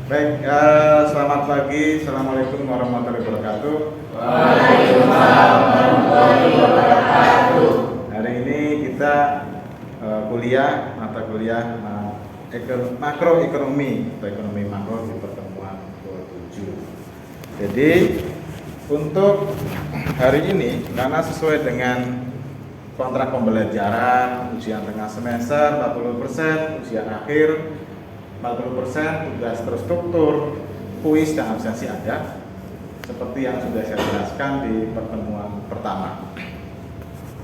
Baik, selamat pagi. Assalamualaikum warahmatullahi wabarakatuh. Waalaikumsalam warahmatullahi wabarakatuh. Hari ini kita mata kuliah makroekonomi atau ekonomi makro di pertemuan ke-7. Jadi untuk hari ini karena sesuai dengan kontrak pembelajaran ujian tengah semester 40%, ujian akhir 40%, tugas terstruktur, kuis dan absensi ada seperti yang sudah saya jelaskan di pertemuan pertama,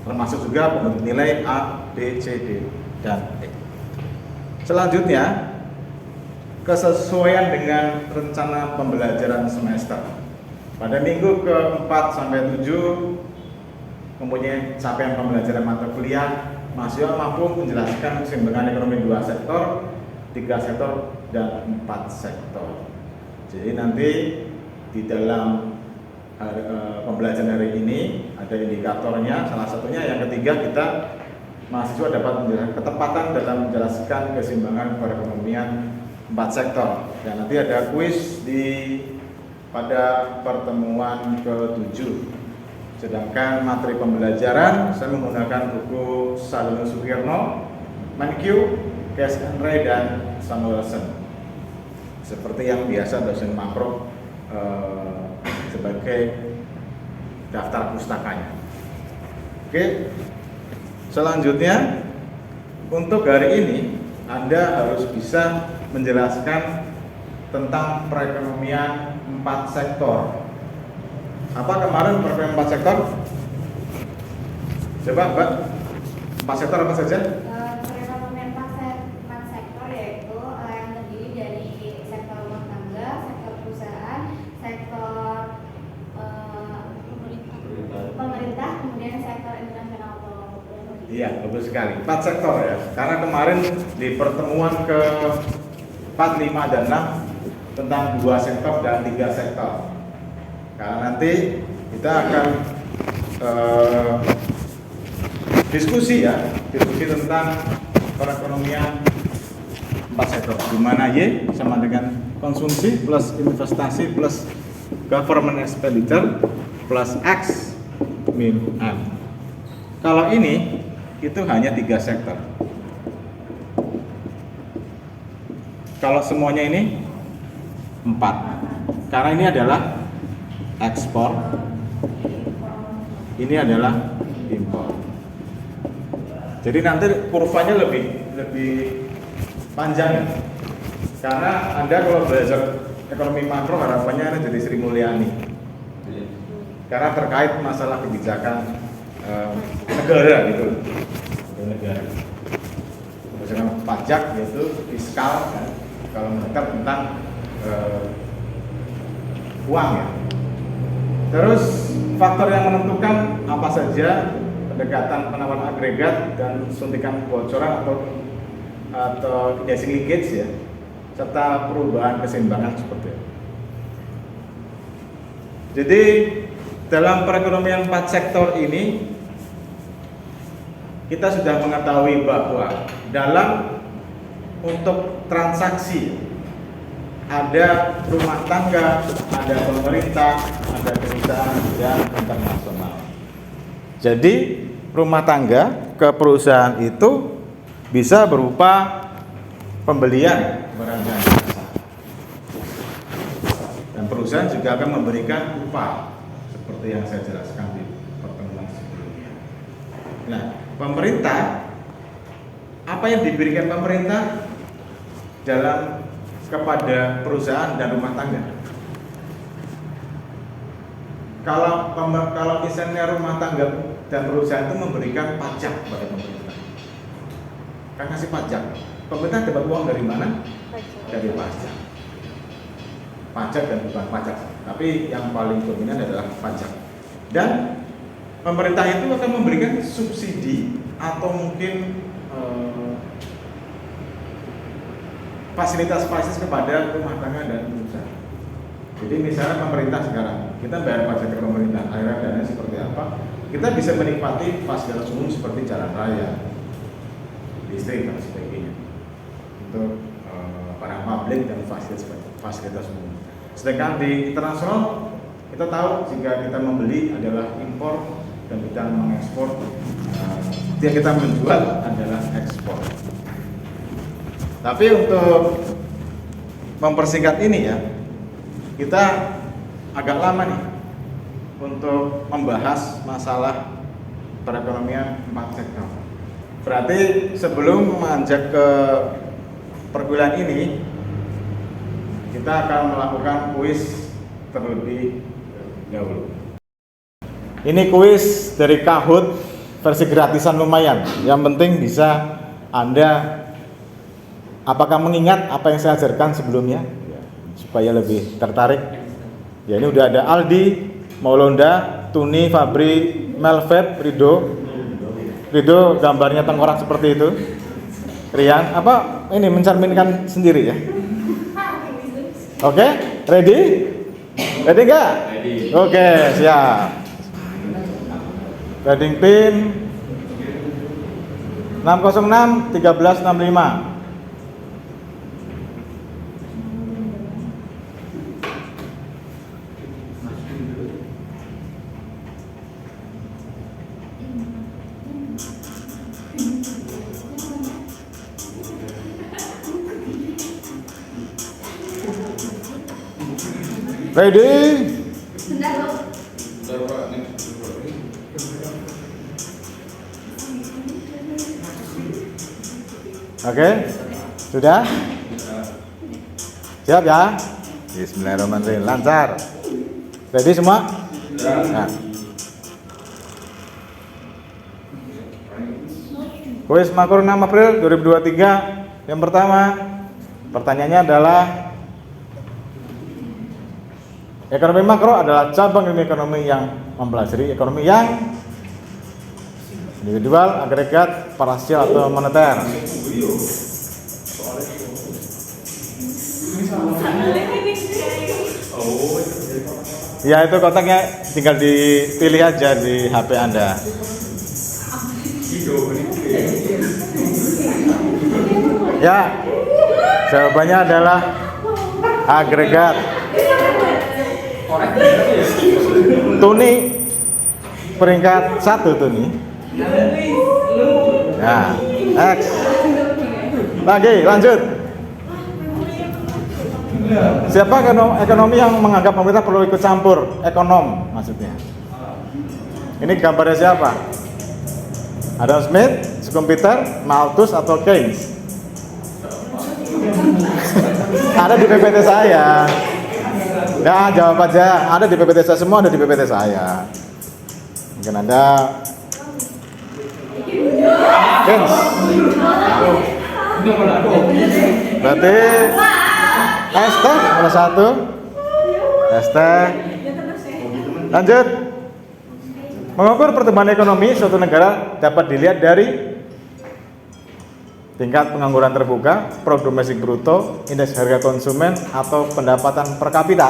termasuk juga pembentuk nilai A, B, C, D, dan E. Selanjutnya, kesesuaian dengan rencana pembelajaran semester. Pada minggu ke-4 sampai 7 mempunyai capaian pembelajaran mata kuliah, mahasiswa mampu menjelaskan keseimbangan ekonomi 2 sektor, 3 sektor, dan 4 sektor. Jadi nanti di dalam pembelajaran hari ini ada indikatornya, salah satunya yang ketiga kita mahasiswa dapat menjelaskan ketepatan dalam menjelaskan keseimbangan perekonomian 4 sektor. Dan nanti ada kuis pada pertemuan ke-7. Sedangkan materi pembelajaran saya menggunakan buku Sadono Sukirno, Menkyu, Cash and Ray, dan Samuelson. Seperti yang biasa dosen makro sebagai daftar pustakanya. Oke. Selanjutnya untuk hari ini Anda harus bisa menjelaskan tentang perekonomian 4 sektor. Apa kemarin perekonomian 4 sektor? Coba Mbak, 4 sektor apa saja? Perekonomian 4 sektor yaitu yang terdiri dari sektor rumah tangga, sektor perusahaan, sektor pemerintah, kemudian sektor internasional. Iya, betul sekali. 4 sektor ya. Karena kemarin di pertemuan ke 4, 5, dan 6 tentang 2 sektor dan 3 sektor. Karena nanti kita akan diskusi tentang perekonomian 4 sektor, di mana Y sama dengan konsumsi plus investasi plus government expenditure plus X min M. Kalau ini itu hanya 3 sektor. Kalau semuanya ini 4. Karena ini adalah ekspor, ini adalah impor. Jadi nanti kurvanya lebih panjang, karena Anda kalau belajar ekonomi makro harapannya Anda jadi Sri Mulyani, karena terkait masalah kebijakan negara gitu, negara. Kebijakan pajak yaitu fiskal, kan? Kalau mendekat tentang uang ya. Terus faktor yang menentukan apa saja? Pendekatan penawaran agregat dan suntikan bocoran atau indexing linkage ya, serta perubahan keseimbangan seperti itu. Jadi dalam perekonomian 4 sektor ini kita sudah mengetahui bahwa dalam untuk transaksi ada rumah tangga, ada pemerintah, ada perusahaan, dan internasional. Jadi rumah tangga ke perusahaan itu bisa berupa pembelian barang dan jasa, dan perusahaan juga akan memberikan upah seperti yang saya jelaskan di pertemuan sebelumnya. Nah, pemerintah, apa yang diberikan pemerintah dalam kepada perusahaan dan rumah tangga? Kalau misalnya rumah tangga dan perusahaan itu memberikan pajak kepada pemerintah, kan kasih pajak. Pemerintah dapat uang dari mana? Dari pajak. Pajak dan bukan pajak, tapi yang paling dominan adalah pajak. Dan pemerintah itu akan memberikan subsidi atau mungkin fasilitas-fasilitas kepada rumah tangga dan perusahaan. Jadi misalnya pemerintah sekarang, kita bayar pajak ke pemerintah, aliran dana seperti apa? Kita bisa menikmati fasilitas umum seperti jalan raya, listrik dan sebagainya. Untuk barang publik dan fasilitas fasilitas umum. Sedangkan di internasional kita tahu jika kita membeli adalah impor dan kita mengekspor, yang kita menjual adalah ekspor. Tapi untuk mempersingkat ini ya, kita agak lama nih untuk membahas masalah perekonomian 4 sektor. Berarti sebelum menanjak ke perkuliahan ini, kita akan melakukan kuis terlebih dahulu. Ini kuis dari Kahoot, versi gratisan lumayan. Yang penting bisa Anda apakah mengingat apa yang saya ajarkan sebelumnya, supaya lebih tertarik. Ya, ini udah ada Aldi, Maulonda, Tuni, Fabri, Melveb, Rido gambarnya tengkorak seperti itu. Rian, apa ini mencerminkan sendiri ya? Oke, ready? Ready nggak? Oke, siap. Guiding pin 606 1365. Ready? Bentar, Bu. Oke, sudah? Siap ya? Bismillahirrahmanirrahim, lancar. Ready semua? Nah. Kuis Makro 6 April 2023. Yang pertama, pertanyaannya adalah ekonomi makro adalah cabang ilmu ekonomi yang mempelajari ekonomi yang individual, agregat, parsial atau moneter. Ya, itu kotaknya tinggal dipilih aja di HP Anda. Ya, jawabannya adalah agregat. Tuni peringkat 1 Tuni. Nah, X. Lagi, lanjut. Siapa ekonomi yang menganggap pemerintah perlu ikut campur? Ekonom maksudnya. Ini gambarnya siapa? Adam Smith, Schumpeter, Malthus atau Keynes? Ada di PPT saya. Nah, jawab aja. Ada di PPT saya, semua ada di PPT saya. Mungkin ada Keynes. Berarti ST nomor 1. ST. Lanjut. Mengukur pertumbuhan ekonomi suatu negara dapat dilihat dari tingkat pengangguran terbuka, produk domestik bruto, indeks harga konsumen, atau pendapatan per kapita.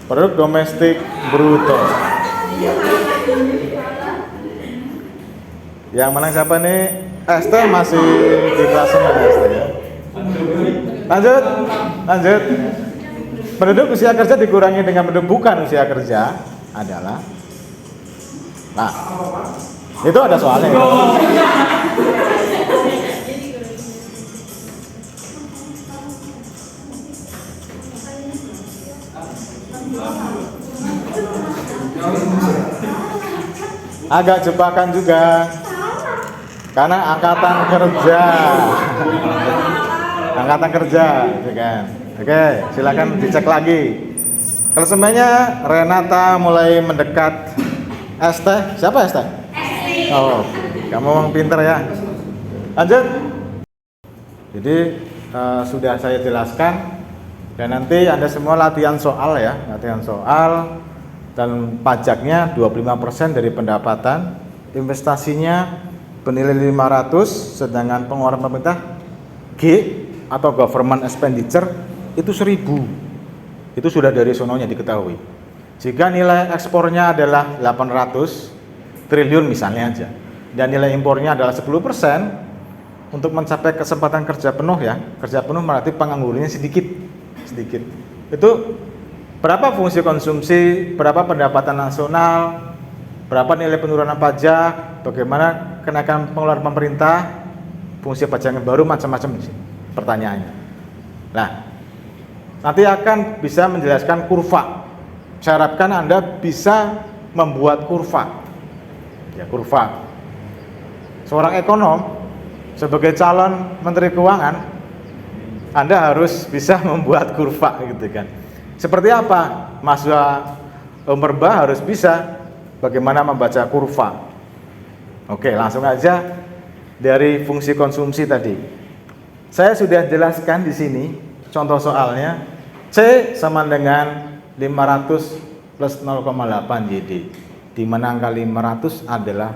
Produk domestik bruto. Yang menang siapa nih? ST masih di klasemen ST ya. Lanjut. Penduduk usia kerja dikurangi dengan penduduk bukan usia kerja adalah. Nah, itu ada soalnya. Agak jebakan juga. Karena angkatan kerja, gitu kan. Oke, silakan dicek lagi. Klasemennya Renata mulai mendekat. ST, siapa ST? Oh, kamu orang pinter ya. Lanjut. Jadi sudah saya jelaskan. Dan nanti Anda semua latihan soal ya, dan pajaknya 25% dari pendapatan, investasinya bernilai 500, sedangkan pengeluaran pemerintah G atau government expenditure itu 1000. Itu sudah dari sononya diketahui. Jika nilai ekspornya adalah 800 triliun misalnya aja, dan nilai impornya adalah 10%, untuk mencapai kesempatan kerja penuh ya, kerja penuh berarti penganggurannya sedikit. Itu berapa fungsi konsumsi, berapa pendapatan nasional, berapa nilai penurunan pajak, bagaimana kenaikan pengeluaran pemerintah, fungsi pajak yang baru, macam-macam pertanyaannya. Nah, nanti akan bisa menjelaskan kurva. Saya harapkan Anda bisa membuat kurva. Ya, kurva. Seorang ekonom sebagai calon Menteri Keuangan, Anda harus bisa membuat kurva gitu kan. Seperti apa? Mahasiswa Umperba harus bisa bagaimana membaca kurva. Oke, langsung aja dari fungsi konsumsi tadi. Saya sudah jelaskan di sini contoh soalnya. C sama dengan 500 plus 0,8 JD, di mana angka 500 adalah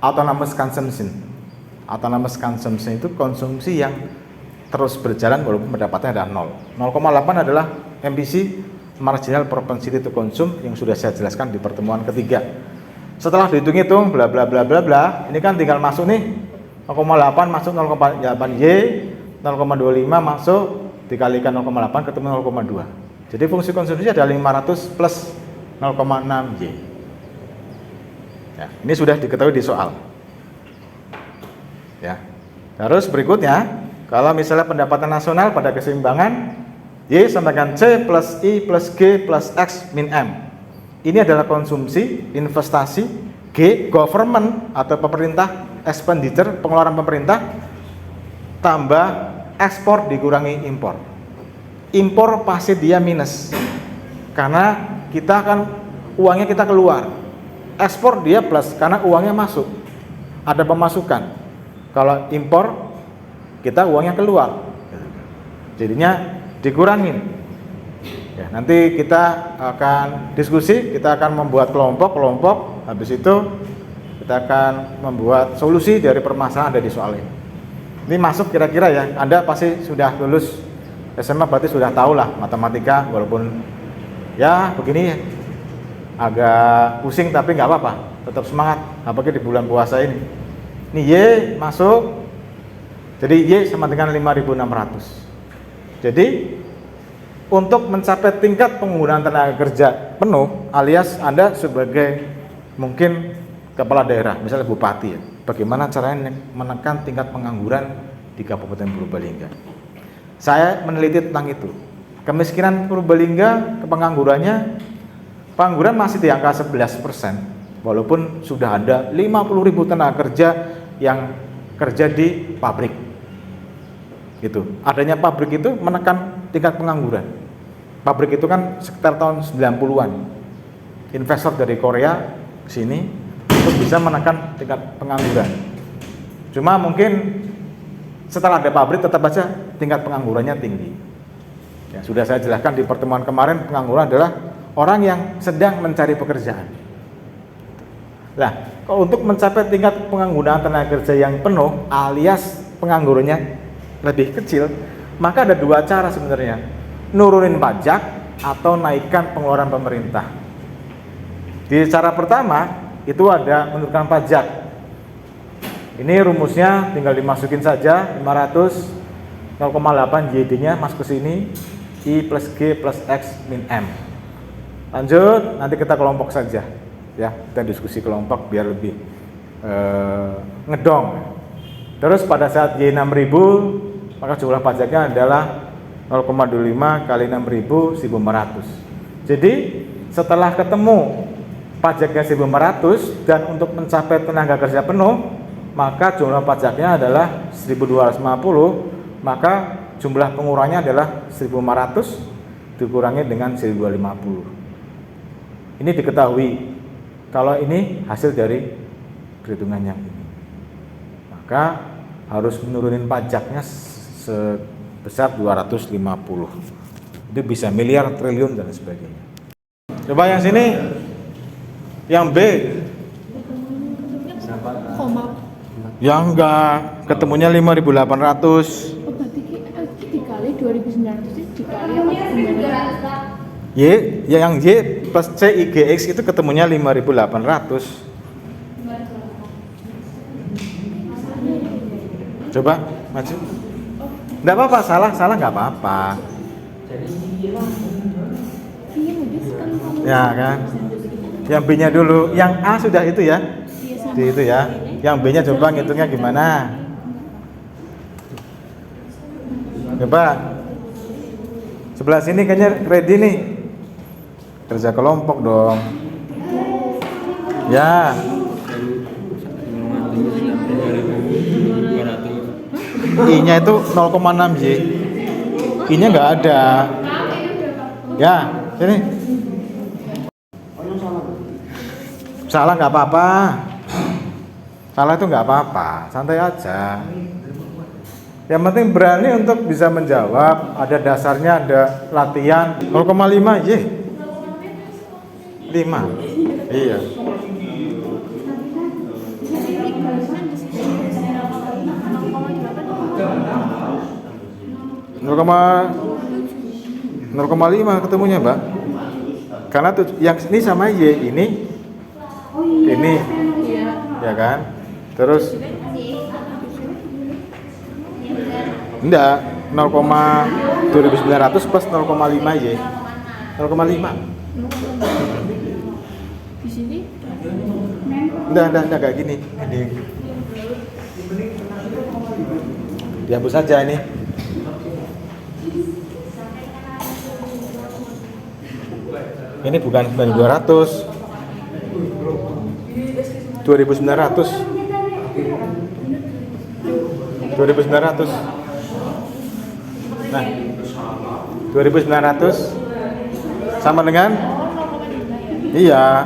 autonomous consumption. Autonomous consumption itu konsumsi yang terus berjalan walaupun pendapatnya ada 0. 0,8 adalah MPC, marginal propensity to consume, yang sudah saya jelaskan di pertemuan ketiga. Setelah dihitung-hitung bla bla bla bla bla, ini kan tinggal masuk nih 0,8 masuk 0,8 Y, 0,25 masuk dikalikan 0,8 ketemu 0,2. Jadi fungsi konsumsi adalah 500 plus 0,6 Y. Ya, ini sudah diketahui di soal. Ya. Terus berikutnya, kalau misalnya pendapatan nasional pada keseimbangan Y sama dengan C plus I plus G plus X min M. Ini adalah konsumsi, investasi, G government atau pemerintah, expenditure pengeluaran pemerintah, tambah ekspor dikurangi impor. Impor pasti dia minus, karena kita kan uangnya kita keluar. Ekspor dia plus, karena uangnya masuk, ada pemasukan. Kalau impor kita uangnya keluar, jadinya dikurangin. Ya, nanti kita akan diskusi, kita akan membuat kelompok-kelompok. Habis itu kita akan membuat solusi dari permasalahan ada di soal ini. Ini masuk kira-kira ya, Anda pasti sudah lulus SMA, berarti sudah tahu lah matematika, walaupun ya begini ya, agak pusing tapi nggak apa-apa, tetap semangat, apalagi di bulan puasa ini. Ini Y masuk, jadi Y sama dengan 5.600. Jadi untuk mencapai tingkat penggunaan tenaga kerja penuh, alias Anda sebagai mungkin kepala daerah, misalnya bupati ya, bagaimana caranya menekan tingkat pengangguran di Kabupaten Purbalingga. Saya meneliti tentang itu. Kemiskinan Purbalingga, pengangguran masih di angka 11%, walaupun sudah ada 50.000 tenaga kerja yang kerja di pabrik. Gitu. Adanya pabrik itu menekan tingkat pengangguran. Pabrik itu kan sekitar tahun 90-an. Investor dari Korea ke sini untuk bisa menekan tingkat pengangguran. Cuma mungkin setelah ada pabrik tetap saja tingkat penganggurannya tinggi. Ya, sudah saya jelaskan di pertemuan kemarin, pengangguran adalah orang yang sedang mencari pekerjaan. Nah, kalau untuk mencapai tingkat penggunaan tenaga kerja yang penuh alias penganggurannya lebih kecil, maka ada dua cara sebenarnya, nurunin pajak atau naikkan pengeluaran pemerintah. Di cara pertama itu ada menurunkan pajak. Ini rumusnya tinggal dimasukin saja, 500 0,8 JD-nya masuk ke sini, I plus G plus X min M. Lanjut, nanti kita kelompok saja, ya, kita diskusi kelompok biar lebih ngedong. Terus pada saat Y 6.000, maka jumlah pajaknya adalah 0,25 kali 6.000, 1.500. Jadi setelah ketemu pajaknya 1.500 dan untuk mencapai tenaga kerja penuh, maka jumlah pajaknya adalah 1.250, maka jumlah pengurangannya adalah 1.500 dikurangi dengan 1.250. Ini diketahui kalau ini hasil dari perhitungan yang ini, maka harus menurunin pajaknya sebesar 250. Itu bisa miliar, triliun dan sebagainya. Coba yang sini, yang B, yang enggak ketemunya 5.800. Oh, berarti dikali 2.900 dikali apa gimana? Y, ya yang Y plus C IGX itu ketemunya 5.800. Coba maju. Enggak apa-apa, salah enggak apa-apa. Ya kan? Yang B-nya dulu, yang A sudah itu ya. Di itu ya. Yang B-nya coba ngitungnya gimana? Coba. Sebelah sini kayaknya ready nih. Kerja kelompok dong. Ya. I-nya itu 0,6 Y. I-nya nggak ada. Ya, sini. Salah nggak apa-apa. Salah itu nggak apa-apa, santai aja. Yang penting berani untuk bisa menjawab. Ada dasarnya, ada latihan. 0,5 Y. 5. Iya. 0,5 ketemunya, Mbak. Karena tuh yang ini sama Y, ini ya kan? Terus enggak 0,2900 plus 0,5 Y. 0,5. Di sini Enggak kayak gini. Dihapus saja ini. Ini bukan 200. 2900. 2900. Nah, 2900 sama dengan iya.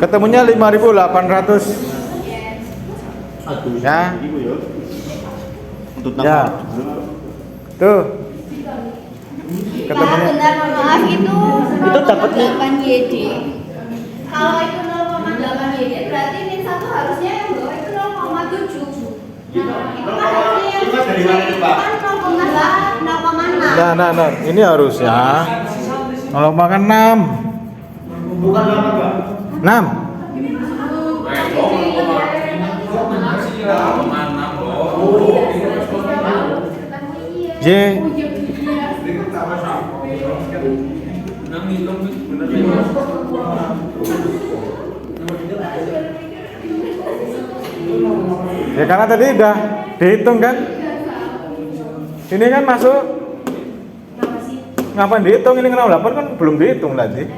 Ketemunya 5.800. Ya. Ya. Tuh. Ketemunya. Bentar, mohon maaf itu dapatnya 8 YD. Kalau itu 0,8 YD berarti min 1 harusnya yang bawah itu 0,7. Itu kan harusnya yang dari mana itu, Pak? kan 0,6. Nah, ini harusnya 0,6. Bukan berapa, Pak? 6. Y. Ya karena tadi udah dihitung kan? Ini kan masuk. Ngapain dihitung? Ini 08 kan belum dihitung tadi.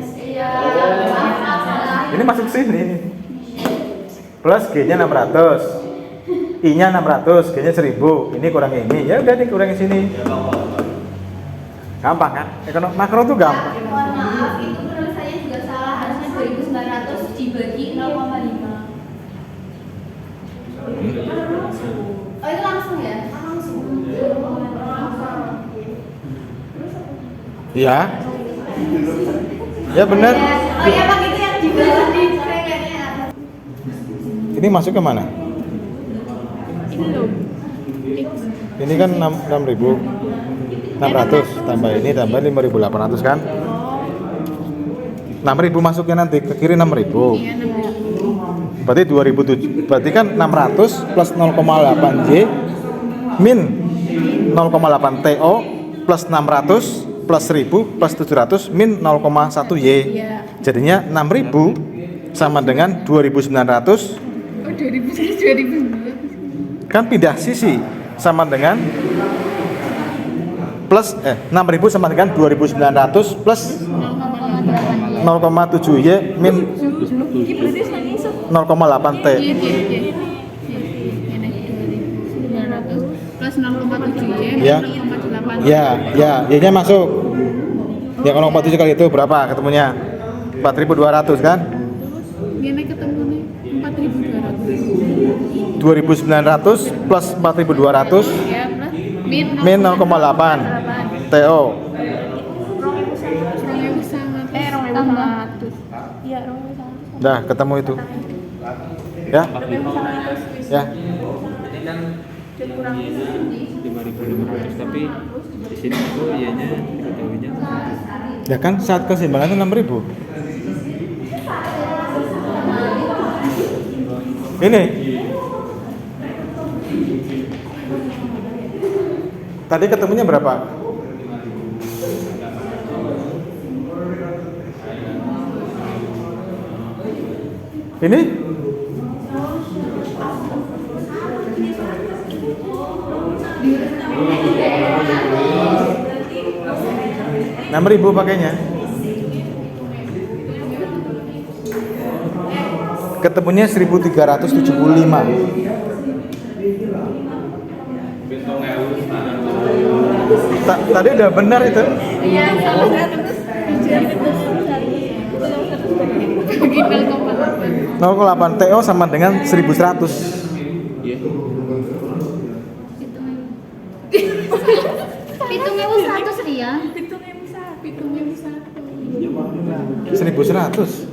Ini masuk sini. Plus G-nya 600. I-nya 600, G-nya 1000. Ini kurang ini. Ya udah dikurangin sini. Gampang kan? Ekonomi makro tuh gampang. Mohon maaf, itu menurut saya juga salah. Harusnya 2.900 dibagi 0,5. Oh itu langsung ya? Langsung. Iya. Ya benar. Oh iya Pak, itu yang di bawah di kayaknya. Ini masuk ke mana? ini loh. Ini kan 6.600 tambah ini tambah 5.800 kan? 6.000 masuknya nanti ke kiri 6.000. Iya, 6.000. Berarti 2007. Berarti kan 600 plus 0,8 Y min 0,8 TO plus 600 plus 1000 plus 700 min 0,1 Y. Iya. Jadinya 6.000 sama dengan 2.900. Oh, 2000. Kan pindah sisi sama dengan plus 6.000 sama dengan 2.900 plus 0,7 Y min 0,8 T. Plus 0,7 Y Ya. 0,8. Ya, Y-nya masuk. Ya kalau 0,7 kali itu berapa ketemunya? 4.200 kan? Dia naik ketemu nih 4.200. 2.900 plus 4.200 Ya, plus min min 0,8 TO. 2.100. Iya, 2.100. Dah ketemu itu. Ya? Ya. Ini kan 5.500 tapi di sini tuh ianya diketahuinya Ya kan saat keseimbangan itu 6.000. Ini. Tadi ketemunya berapa? Ini? Rp6.000 pakainya. Ketemunya 1.375. Tadi udah benar itu. Iya, salah 100. Bagi 0,8. 0,8 TO sama dengan 1.100. iya. Hitungnya 100 Ria. 1.100.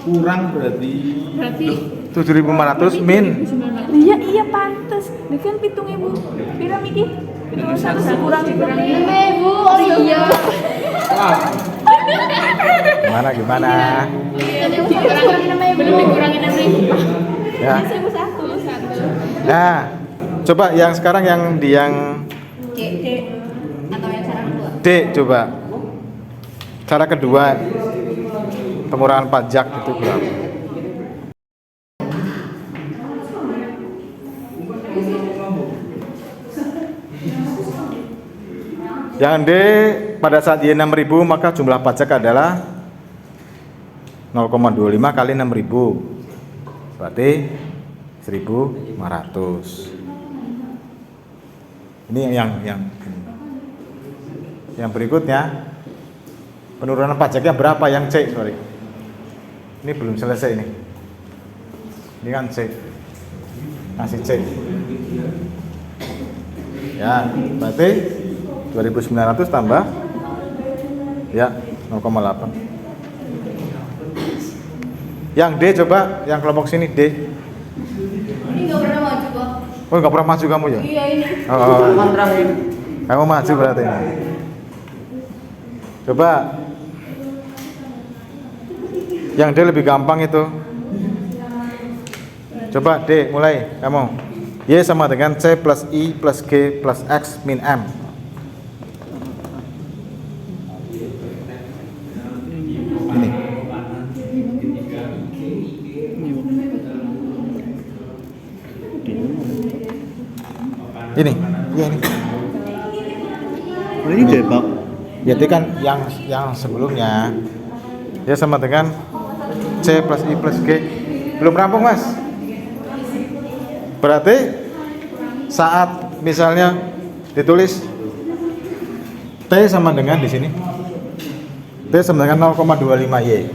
Kurang berarti Berarti 7.500 min. 900. Iya pantes. Ini kan 7.000. Pira miki? 7.100 kurang 6.000. Oh iya. Gimana? Belum dikurangin 6.000. Ya. 1.100. Nah, coba yang sekarang yang C. Atau yang cara kedua? D coba. Cara kedua pengurangan pajak itu berapa? Yang D pada saat Y 6.000 maka jumlah pajak adalah 0,25 kali 6.000 berarti 1.500. Ini yang berikutnya penurunan pajaknya berapa yang C? Sorry. Ini belum selesai ini. Ini kan C. Masih C. Ya, berarti 2.900 tambah ya 0,8. Yang D coba, yang kelompok sini D. Ini nggak pernah maju kok. Oh, nggak pernah maju kamu ya? Iya ini. Oh, kamu maju berarti ini. Coba yang D lebih gampang itu. Coba D mulai kamu. Y sama dengan C plus I plus G plus X min M. Ini. Ini. Ya ini. Ini Depok. Jadi kan yang sebelumnya dia sama dengan C plus I plus G. Belum rampung mas. Berarti saat misalnya ditulis T sama dengan di sini T sama dengan 0,25 Y.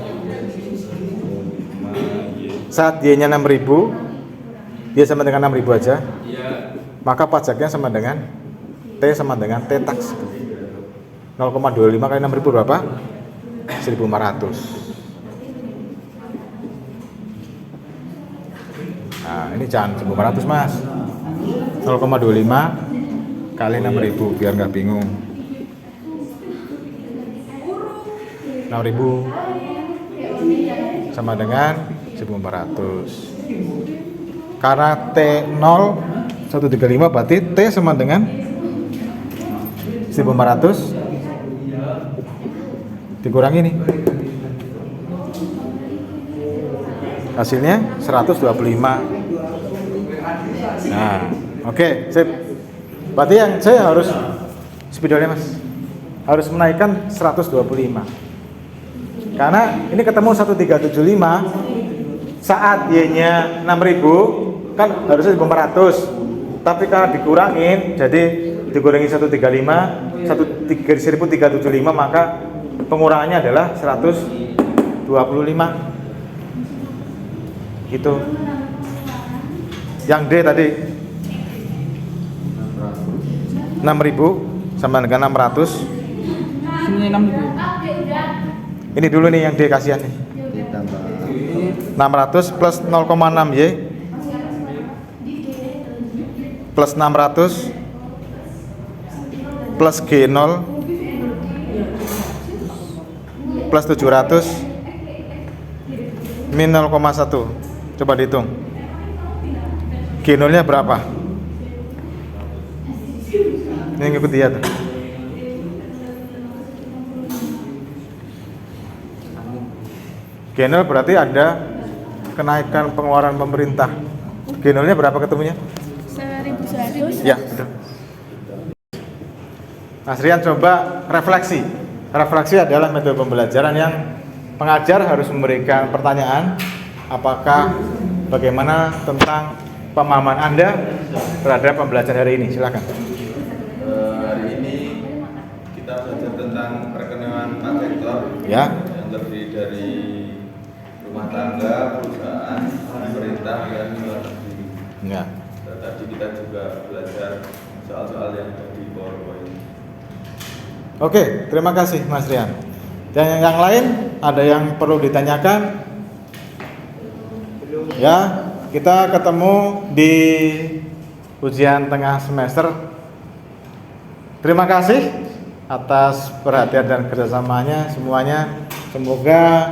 Saat Y nya 6.000 dia sama dengan 6.000 aja. Maka pajaknya sama dengan T sama dengan T tax. 0,25 kali 6.000 berapa? 1.500. Nah, ini jangan 1.500 mas. 0,25 kali 6.000 biar nggak bingung. 6.000 sama dengan 1.400. Karena T0 135 berarti T sama dengan 1.400 dikurangi nih. Hasilnya 125. Nah, oke, sip. Berarti yang C harus spidolnya mas. Harus menaikkan 125. Karena ini ketemu 1375 saat Y-nya 6.000 kan harusnya 1.400. Tapi karena dikurangin jadi dikurangi 135, 1.375 maka pengurangannya adalah 125. Gitu. Yang D tadi 6.000 sama dengan 600 Semuanya 6 itu. Ini dulu nih yang dikasihan nih. Ditambah 600 plus 0,6 Y plus 600 plus G0 plus 700 min 0,1. Coba dihitung. G0 nya berapa? Ini ngikut dia tuh. G0 berarti ada kenaikan pengeluaran pemerintah. G0 nya berapa ketemunya? 1.100. Ya, betul. Mas Rian coba refleksi. Refleksi adalah metode pembelajaran yang pengajar harus memberikan pertanyaan, apakah bagaimana tentang pemahaman Anda terhadap pembelajaran hari ini. Silakan. Hari ini kita belajar tentang perekonomian 4 sektor Ya. yang terdiri dari rumah tangga, perusahaan, pemerintah, dan luar negeri. Ya. Dan tadi kita juga belajar soal-soal yang ada di PowerPoint. Oke, terima kasih Mas Rian. Dan yang lain ada yang perlu ditanyakan? Ya, kita ketemu di ujian tengah semester. Terima kasih atas perhatian dan kerjasamanya semuanya. Semoga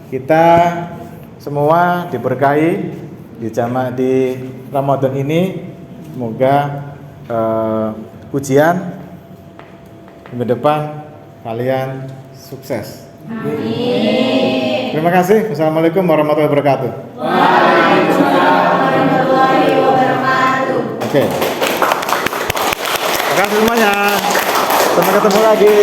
kita semua diberkahi di Ramadan ini. Semoga ujian minggu depan kalian sukses. Amin. Terima kasih. Wassalamualaikum warahmatullahi wabarakatuh. Waalaikumsalam warahmatullahi wabarakatuh. Oke. Terima kasih semuanya. Sampai ketemu lagi.